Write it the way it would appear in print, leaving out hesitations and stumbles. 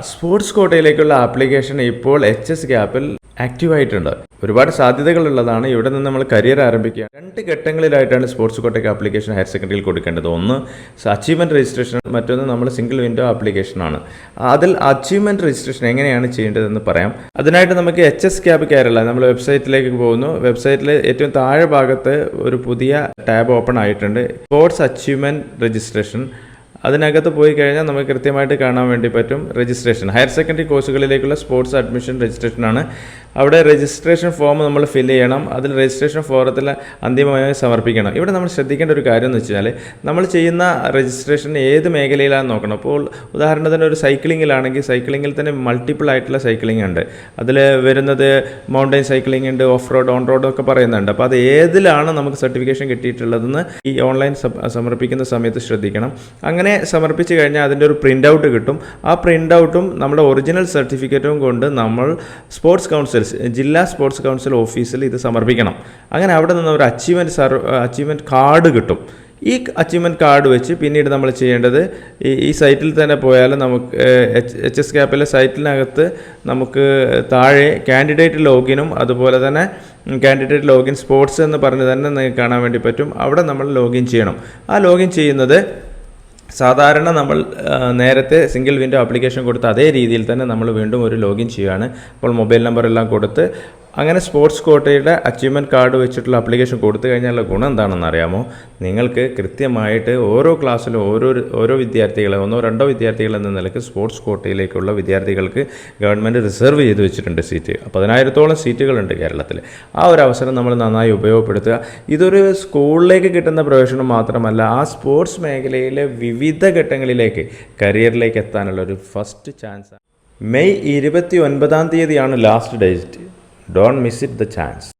Sports കോട്ടയിലേക്കുള്ള application ഇപ്പോൾ HSGAPൽ ആക്റ്റീവായിട്ടുണ്ട്. ഒരുപാട് സാധ്യതകളുള്ളതാണ്. ഇവിടെ നിന്ന് നമ്മൾ കരിയർ ആരംഭിക്കുക. 2 ഘട്ടങ്ങളിലായിട്ടാണ് സ്പോർട്സ് കോട്ടയ്ക്ക് ആപ്ലിക്കേഷൻ ഹയർ സെക്കൻഡറിയിൽ കൊടുക്കേണ്ടത്. ഒന്ന് അച്ചീവ്മെൻറ്റ് രജിസ്ട്രേഷൻ, മറ്റൊന്ന് നമ്മൾ സിംഗിൾ വിൻഡോ ആപ്ലിക്കേഷനാണ്. അതിൽ അച്ചീവ്മെൻറ്റ് രജിസ്ട്രേഷൻ എങ്ങനെയാണ് ചെയ്യേണ്ടതെന്ന് പറയാം. അതിനായിട്ട് നമുക്ക് HSGAP കേരള നമ്മൾ വെബ്സൈറ്റിലേക്ക് പോകുന്നു. വെബ്സൈറ്റിൽ ഏറ്റവും താഴെ ഭാഗത്ത് ഒരു പുതിയ ടാബ് ഓപ്പൺ ആയിട്ടുണ്ട്, സ്പോർട്സ് അച്ചീവ്മെൻറ്റ് രജിസ്ട്രേഷൻ. അതിനകത്ത് പോയി കഴിഞ്ഞാൽ നമുക്ക് കൃത്യമായിട്ട് കാണാൻ വേണ്ടി പറ്റും രജിസ്ട്രേഷൻ. ഹയർ സെക്കൻഡറി കോഴ്സുകളിലേക്കുള്ള സ്പോർട്സ് അഡ്മിഷൻ രജിസ്ട്രേഷനാണ്. അവിടെ രജിസ്ട്രേഷൻ ഫോം നമ്മൾ ഫില്ല് ചെയ്യണം. അതിൽ രജിസ്ട്രേഷൻ ഫോറത്തിൽ അന്തിമമായി സമർപ്പിക്കണം. ഇവിടെ നമ്മൾ ശ്രദ്ധിക്കേണ്ട ഒരു കാര്യം എന്ന് വെച്ചാൽ നമ്മൾ ചെയ്യുന്ന രജിസ്ട്രേഷൻ ഏത് മേഖലയിലാണെന്ന് നോക്കണം. അപ്പോൾ ഉദാഹരണത്തിന് ഒരു സൈക്ലിങ്ങിലാണെങ്കിൽ സൈക്ലിങ്ങിൽ തന്നെ മൾട്ടിപ്പിൾ ആയിട്ടുള്ള സൈക്ലിംഗ് ഉണ്ട്. അതിൽ വരുന്നത് മൗണ്ടൈൻ സൈക്ലിംഗ് ഉണ്ട്, ഓഫ് റോഡ്, ഓൺ റോഡ് ഒക്കെ പറയുന്നുണ്ട്. അപ്പോൾ അത് ഏതിലാണ് നമുക്ക് സർട്ടിഫിക്കേഷൻ കിട്ടിയിട്ടുള്ളതെന്ന് ഈ ഓൺലൈൻ സമർപ്പിക്കുന്ന സമയത്ത് ശ്രദ്ധിക്കണം. അങ്ങനെ സമർപ്പിച്ച് കഴിഞ്ഞാൽ അതിൻ്റെ ഒരു പ്രിൻ്റ് ഔട്ട് കിട്ടും. ആ പ്രിൻ്റ് ഔട്ടും നമ്മുടെ ഒറിജിനൽ സർട്ടിഫിക്കറ്റും കൊണ്ട് നമ്മൾ സ്പോർട്സ് കൗൺസിൽ, ജില്ലാ സ്പോർട്സ് കൗൺസിൽ ഓഫീസിൽ ഇത് സമർപ്പിക്കണം. അങ്ങനെ അവിടെ നിന്ന് ഒരു അച്ചീവ്മെൻറ്റ് കാർഡ് കിട്ടും. ഈ അച്ചീവ്മെൻറ്റ് കാർഡ് വെച്ച് പിന്നീട് നമ്മൾ ചെയ്യേണ്ടത് ഈ സൈറ്റിൽ തന്നെ പോയാൽ നമുക്ക് HSGAPലെ സൈറ്റിനകത്ത് നമുക്ക് താഴെ കാൻഡിഡേറ്റ് ലോഗിനും അതുപോലെ തന്നെ കാൻഡിഡേറ്റ് ലോഗിൻ സ്പോർട്സ് എന്ന് പറഞ്ഞ് തന്നെ നിങ്ങൾക്ക് കാണാൻ വേണ്ടി പറ്റും. അവിടെ നമ്മൾ ലോഗിൻ ചെയ്യണം. ആ ലോഗിൻ ചെയ്യുന്നത് സാധാരണ നമ്മൾ നേരത്തെ സിംഗിൾ വിൻഡോ ആപ്ലിക്കേഷൻ കൊടുത്ത അതേ രീതിയിൽ തന്നെ നമ്മൾ വീണ്ടും ഒരു ലോഗിൻ ചെയ്യുകയാണ്. അപ്പോൾ മൊബൈൽ നമ്പർ എല്ലാം കൊടുത്ത് അങ്ങനെ സ്പോർട്സ് കോട്ടയുടെ അച്ചീവ്മെൻറ്റ് കാർഡ് വെച്ചിട്ടുള്ള ആപ്ലിക്കേഷൻ കൊടുത്തു കഴിഞ്ഞാലുള്ള ഗുണം എന്താണെന്ന് അറിയാമോ? നിങ്ങൾക്ക് കൃത്യമായിട്ട് ഓരോ ക്ലാസ്സിലും ഓരോ വിദ്യാർത്ഥികളെ, 1-2 വിദ്യാർത്ഥികൾ എന്ന നിലയ്ക്ക് സ്പോർട്സ് കോട്ടയിലേക്കുള്ള വിദ്യാർത്ഥികൾക്ക് ഗവൺമെൻറ് റിസർവ് ചെയ്ത് വെച്ചിട്ടുണ്ട് സീറ്റ്. 10,000-ഓളം സീറ്റുകളുണ്ട് കേരളത്തിൽ. ആ ഒരു അവസരം നമ്മൾ നന്നായി ഉപയോഗപ്പെടുത്തുക. ഇതൊരു സ്കൂളിലേക്ക് കിട്ടുന്ന പ്രവേശനം മാത്രമല്ല, ആ സ്പോർട്സ് മേഖലയിലെ വിവിധ ഘട്ടങ്ങളിലേക്ക് കരിയറിലേക്ക് എത്താനുള്ള ഒരു ഫസ്റ്റ് ചാൻസ്. മെയ് 29-ാം തീയതിയാണ് last date. Don't miss it the chance.